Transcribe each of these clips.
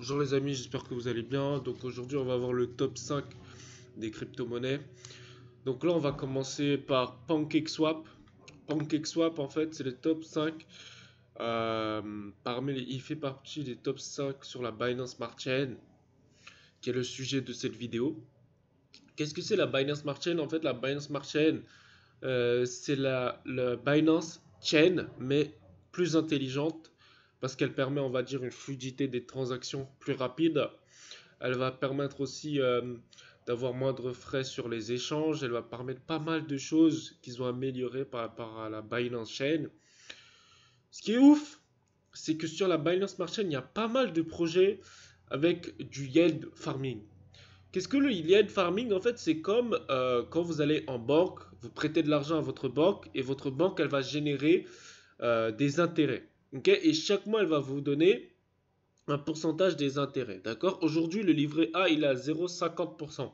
Bonjour les amis, j'espère que vous allez bien. Donc aujourd'hui on va voir le top 5 des crypto-monnaies. Donc là on va commencer par PancakeSwap. PancakeSwap en fait c'est le top 5. Il fait partie des top 5 sur la Binance Smart Chain, qui est le sujet de cette vidéo. Qu'est-ce que c'est la Binance Smart Chain? En fait la Binance Smart Chain c'est la Binance Chain mais plus intelligente parce qu'elle permet on va dire une fluidité des transactions plus rapide. Elle va permettre aussi d'avoir moindre frais sur les échanges. Elle va permettre pas mal de choses qu'ils ont améliorées par rapport à la Binance Chain. Ce qui est ouf, c'est que sur la Binance Smart Chain, il y a pas mal de projets avec du yield farming. Qu'est-ce que le yield farming? En fait, c'est comme quand vous allez en banque, vous prêtez de l'argent à votre banque et votre banque, elle va générer des intérêts. Okay, et chaque mois, elle va vous donner un pourcentage des intérêts. D'accord? Aujourd'hui, le livret A, il est à 0,50%.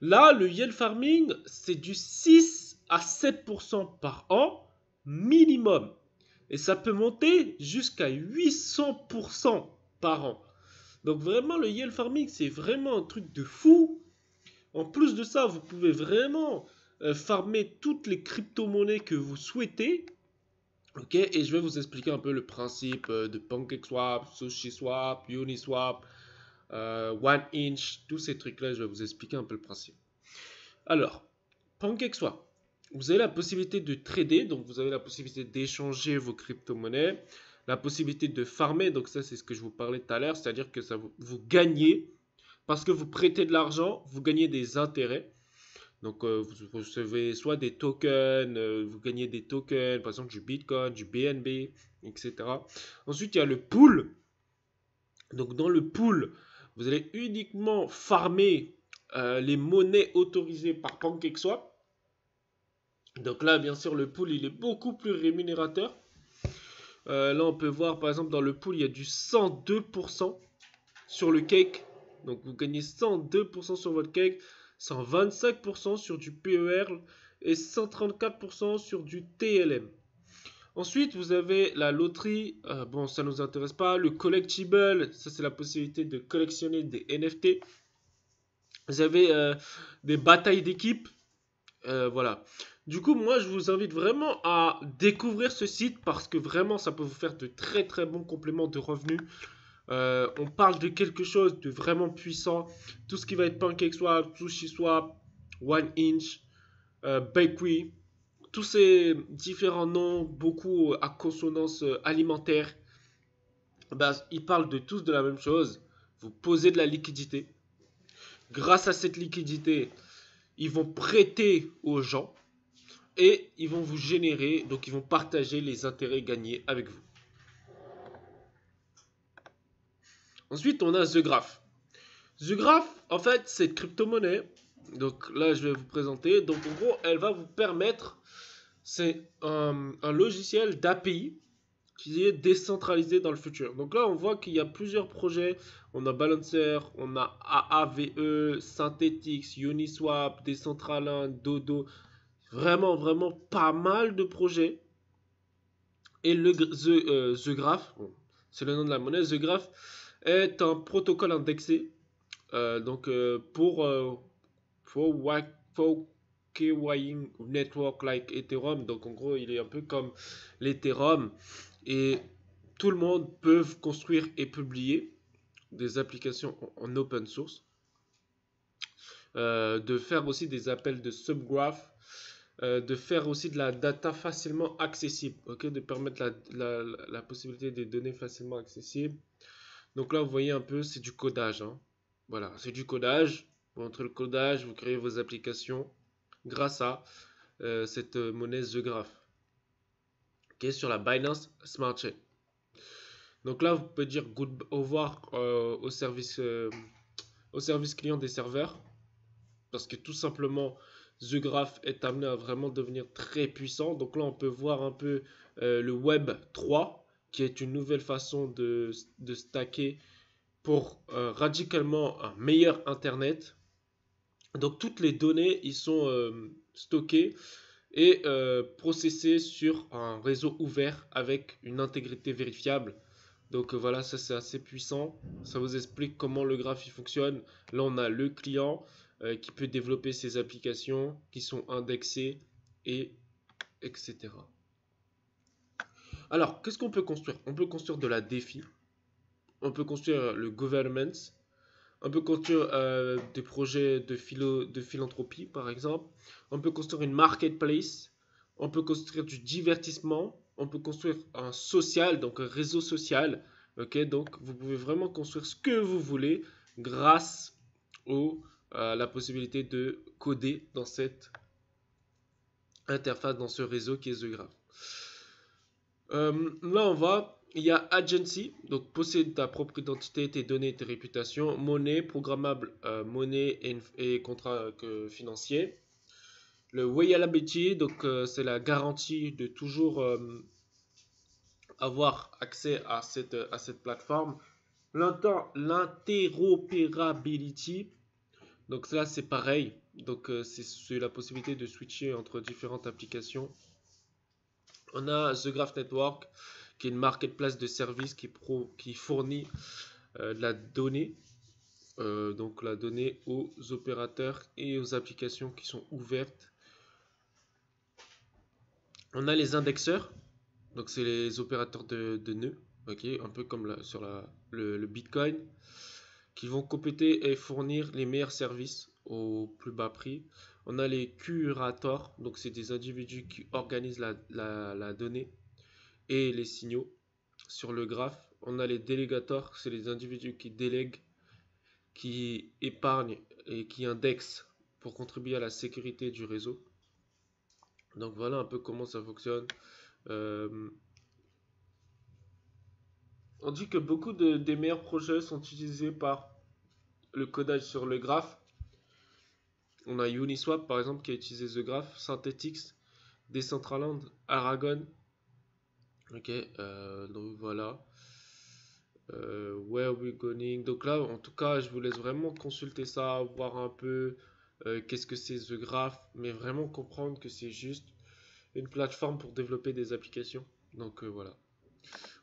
Là, le yield farming, c'est du 6 à 7% par an minimum. Et ça peut monter jusqu'à 800% par an. Donc vraiment, le yield farming, c'est vraiment un truc de fou. En plus de ça, vous pouvez vraiment farmer toutes les crypto-monnaies que vous souhaitez. Ok, et je vais vous expliquer un peu le principe de PancakeSwap, SushiSwap, Uniswap, OneInch, tous ces trucs-là, je vais vous expliquer un peu le principe. Alors, PancakeSwap, vous avez la possibilité de trader, donc vous avez la possibilité d'échanger vos crypto-monnaies, la possibilité de farmer, donc ça c'est ce que je vous parlais tout à l'heure, c'est-à-dire que ça vous gagnez, parce que vous prêtez de l'argent, vous gagnez des intérêts. Donc, vous recevez soit des tokens, vous gagnez des tokens, par exemple du Bitcoin, du BNB, etc. Ensuite, il y a le pool. Donc, dans le pool, vous allez uniquement farmer les monnaies autorisées par PancakeSwap. Donc là, bien sûr, le pool, il est beaucoup plus rémunérateur. Là, on peut voir, par exemple, dans le pool, il y a du 102% sur le cake. Donc, vous gagnez 102% sur votre cake. 125% sur du PER et 134% sur du TLM. Ensuite, vous avez la loterie. Bon, ça ne nous intéresse pas. Le collectible, ça c'est la possibilité de collectionner des NFT. Vous avez des batailles d'équipe. Voilà. Du coup, moi, je vous invite vraiment à découvrir ce site parce que vraiment, ça peut vous faire de très très bons compléments de revenus. On parle de quelque chose de vraiment puissant. Tout ce qui va être PancakeSwap, SushiSwap, OneInch, Bakery, tous ces différents noms, beaucoup à consonance alimentaire, ils parlent de tous de la même chose. Vous posez de la liquidité. Grâce à cette liquidité, ils vont prêter aux gens et ils vont vous générer, donc ils vont partager les intérêts gagnés avec vous. Ensuite, on a The Graph. The Graph, en fait, c'est une crypto-monnaie. Donc là, je vais vous présenter. Donc en gros, elle va vous permettre, c'est un logiciel d'API qui est décentralisé dans le futur. Donc là, on voit qu'il y a plusieurs projets. On a Balancer, on a AAVE, Synthetix, Uniswap, Decentraland, Dodo. Vraiment, vraiment pas mal de projets. Et The Graph, bon, c'est le nom de la monnaie, The Graph est un protocole indexé for KYing network like Ethereum. Donc en gros, il est un peu comme l'Ethereum et tout le monde peut construire et publier des applications en open source. De faire aussi des appels de subgraph, de faire aussi de la data facilement accessible, ok, de permettre la possibilité des données facilement accessibles. Donc là, vous voyez un peu, c'est du codage. Hein. Voilà, c'est du codage. Vous montrez le codage, vous créez vos applications grâce à cette monnaie The Graph qui est sur la Binance Smart Chain. Donc là, vous pouvez dire au revoir au service client des serveurs parce que tout simplement, The Graph est amené à vraiment devenir très puissant. Donc là, on peut voir un peu le Web 3 qui est une nouvelle façon de stacker pour radicalement un meilleur Internet. Donc toutes les données ils sont stockées et processées sur un réseau ouvert avec une intégrité vérifiable. Donc voilà, ça c'est assez puissant. Ça vous explique comment le graphe il fonctionne. Là, on a le client qui peut développer ses applications qui sont indexées et etc. Alors, qu'est-ce qu'on peut construire? On peut construire de la DeFi, on peut construire le government, on peut construire des projets de philanthropie, par exemple. On peut construire une marketplace, on peut construire du divertissement, on peut construire un social, donc un réseau social. Ok, donc vous pouvez vraiment construire ce que vous voulez grâce à la possibilité de coder dans cette interface, dans ce réseau qui est The Graph. Il y a agency, donc possède ta propre identité, tes données, tes réputations, monnaie, programmable, monnaie et contrat financier. Le reliability, donc c'est la garantie de toujours avoir accès à cette plateforme. L'interopérability, donc là c'est pareil, donc c'est la possibilité de switcher entre différentes applications. On a The Graph Network, qui est une marketplace de services qui fournit de la donnée, donc la donnée aux opérateurs et aux applications qui sont ouvertes. On a les indexeurs, donc c'est les opérateurs de nœuds, okay, un peu comme sur le Bitcoin, qui vont compléter et fournir les meilleurs services au plus bas prix. On a les curators, donc c'est des individus qui organisent la donnée et les signaux sur le graphe. On a les délégateurs, c'est les individus qui délèguent, qui épargnent et qui indexent pour contribuer à la sécurité du réseau. Donc voilà un peu comment ça fonctionne. On dit que beaucoup des meilleurs projets sont utilisés par le codage sur le graphe. On a Uniswap par exemple qui a utilisé The Graph, Synthetix, Decentraland, Aragon. Ok, donc voilà. Where we going? Donc là, en tout cas, je vous laisse vraiment consulter ça, voir un peu qu'est-ce que c'est The Graph, mais vraiment comprendre que c'est juste une plateforme pour développer des applications. Donc voilà.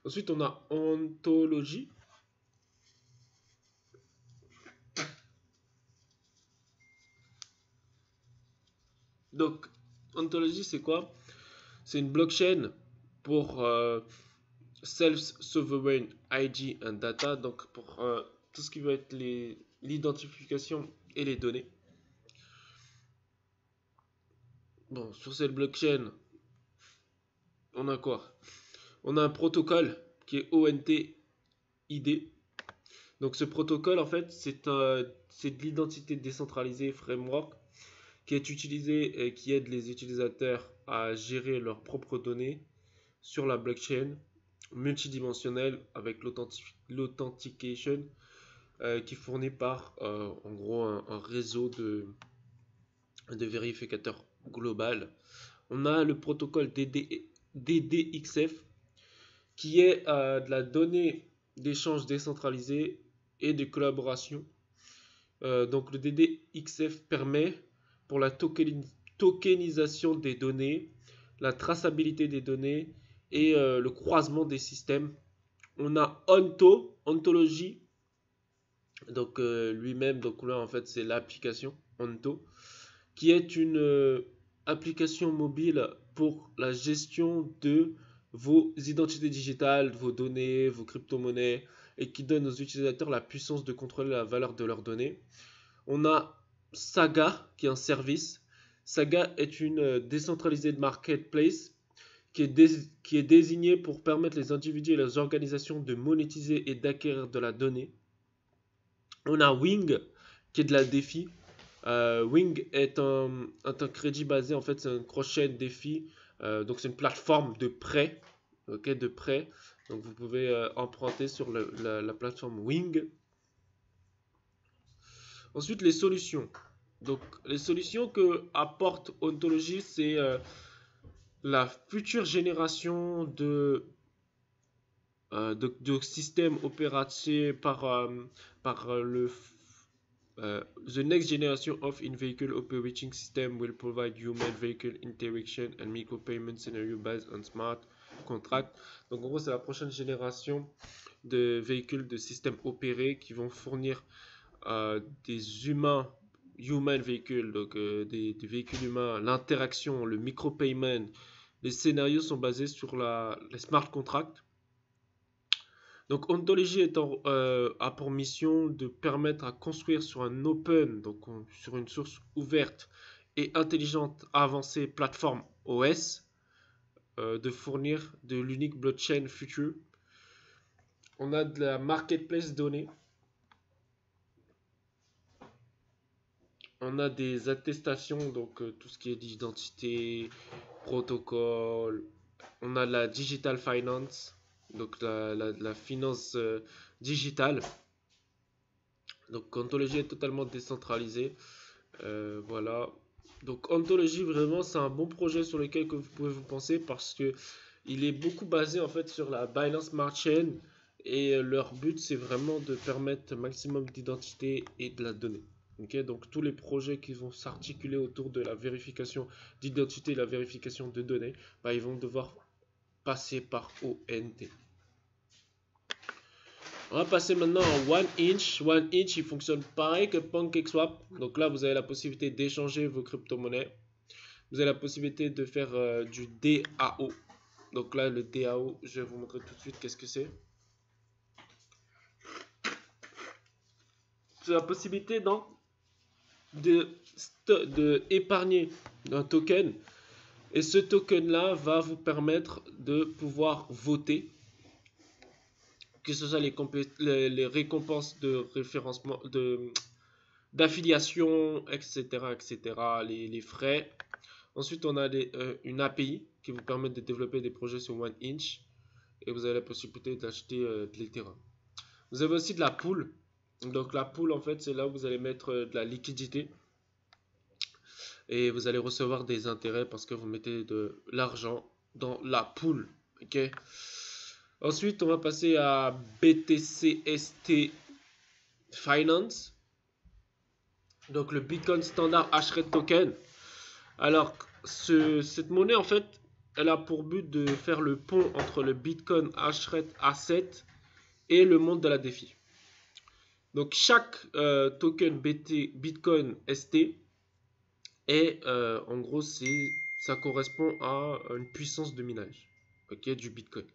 Ensuite, on a Ontology. Donc, Ontology, c'est quoi? C'est une blockchain pour self-sovereign ID and data, donc pour tout ce qui va être l'identification et les données. Bon, sur cette blockchain, on a quoi? On a un protocole qui est ONT-ID. Donc ce protocole, en fait, c'est de l'identité décentralisée framework qui est utilisé et qui aide les utilisateurs à gérer leurs propres données sur la blockchain multidimensionnelle avec l'authentication qui est fourni par en gros un réseau de vérificateurs global. On a le protocole DDXF qui est de la donnée d'échange décentralisée et de collaboration. Donc le DDXF permet pour la tokenisation des données, la traçabilité des données et le croisement des systèmes. On a Ontology, donc lui-même, donc là en fait c'est l'application Onto, qui est une application mobile pour la gestion de vos identités digitales, vos données, vos crypto-monnaies, et qui donne aux utilisateurs la puissance de contrôler la valeur de leurs données. On a Saga, qui est un service. Saga est une décentralisée de marketplace qui est désignée pour permettre les individus et les organisations de monétiser et d'acquérir de la donnée. On a Wing, qui est de la DeFi. Wing est un crédit basé, en fait, c'est un crochet DeFi. Donc, c'est une plateforme de prêt. Ok, de prêt. Donc, vous pouvez emprunter sur la plateforme Wing. Ensuite, les solutions. Donc, les solutions que apporte Ontology, c'est la future génération de systèmes opératifs par the next generation of in-vehicle operating system will provide human-vehicle interaction and micropayment scenario based on smart contract. Donc en gros, c'est la prochaine génération de véhicules de systèmes opérés qui vont fournir des human véhicules, donc des véhicules humains, l'interaction, le micropayment. Les scénarios sont basés sur les smart contracts. Donc Ontology a pour mission de permettre à construire sur un open, donc sur une source ouverte et intelligente avancée plateforme OS, de fournir de l'unique blockchain future. On a de la marketplace donnée. On a des attestations, donc tout ce qui est d'identité, protocole. On a la digital finance, donc la finance digitale. Donc Ontology est totalement décentralisé. Voilà. Donc Ontology, vraiment, c'est un bon projet sur lequel que vous pouvez vous penser parce que il est beaucoup basé en fait sur la Binance Smart Chain et leur but c'est vraiment de permettre un maximum d'identité et de la donnée. Okay, donc tous les projets qui vont s'articuler autour de la vérification d'identité et la vérification de données, bah, ils vont devoir passer par ONT. On va passer maintenant en OneInch. OneInch, il fonctionne pareil que PancakeSwap. Donc là, vous avez la possibilité d'échanger vos crypto-monnaies. Vous avez la possibilité de faire du DAO. Donc là, le DAO, je vais vous montrer tout de suite qu'est-ce que c'est. C'est la possibilité donc de épargner un token. Et ce token-là va vous permettre de pouvoir voter, que ce soit les récompenses de référencement, d'affiliation, etc., les frais. Ensuite, on a une API qui vous permet de développer des projets sur OneInch et vous avez la possibilité d'acheter de l'Ethereum. Vous avez aussi de la pool. Donc la pool, en fait, c'est là où vous allez mettre de la liquidité et vous allez recevoir des intérêts parce que vous mettez de l'argent dans la pool. Ok. Ensuite, on va passer à BTCST Finance. Donc le Bitcoin Standard Hashrate Token. Alors, cette monnaie, en fait, elle a pour but de faire le pont entre le Bitcoin Hashrate Asset et le monde de la DeFi. Donc, chaque token Bitcoin ST est, en gros, ça correspond à une puissance de minage, okay, du Bitcoin.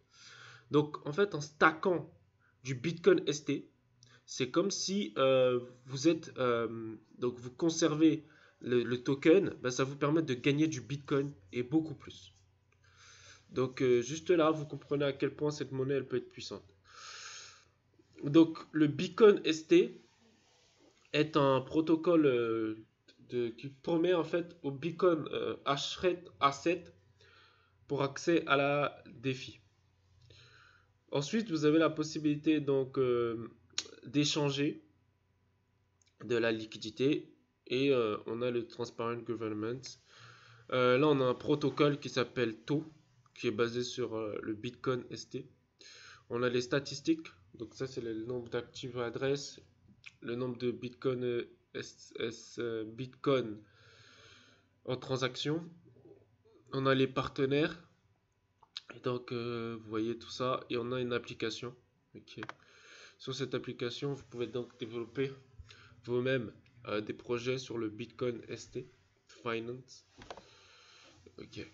Donc, en fait, en stackant du Bitcoin ST, c'est comme si donc vous conservez le token, ben ça vous permet de gagner du Bitcoin et beaucoup plus. Donc juste là, vous comprenez à quel point cette monnaie elle peut être puissante. Donc le Bitcoin ST est un protocole qui permet en fait au Bitcoin Hashrate Asset pour accès à la DeFi. Ensuite, vous avez la possibilité donc d'échanger de la liquidité et on a le Transparent Government. Là, on a un protocole qui s'appelle TO qui est basé sur le Bitcoin ST. On a les statistiques, donc ça c'est le nombre d'actifs adresses, le nombre de Bitcoin Bitcoin en transaction. On a les partenaires, et donc vous voyez tout ça, et on a une application. Okay. Sur cette application, vous pouvez donc développer vous-même des projets sur le Bitcoin ST Finance. Ok.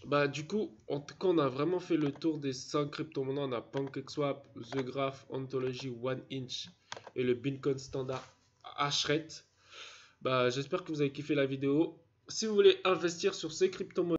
Bah du coup, en tout cas, on a vraiment fait le tour des 5 crypto-monnaies. On a PancakeSwap, The Graph, Ontology, OneInch et le Bitcoin Standard Hashrate. Bah j'espère que vous avez kiffé la vidéo. Si vous voulez investir sur ces crypto-monnaies,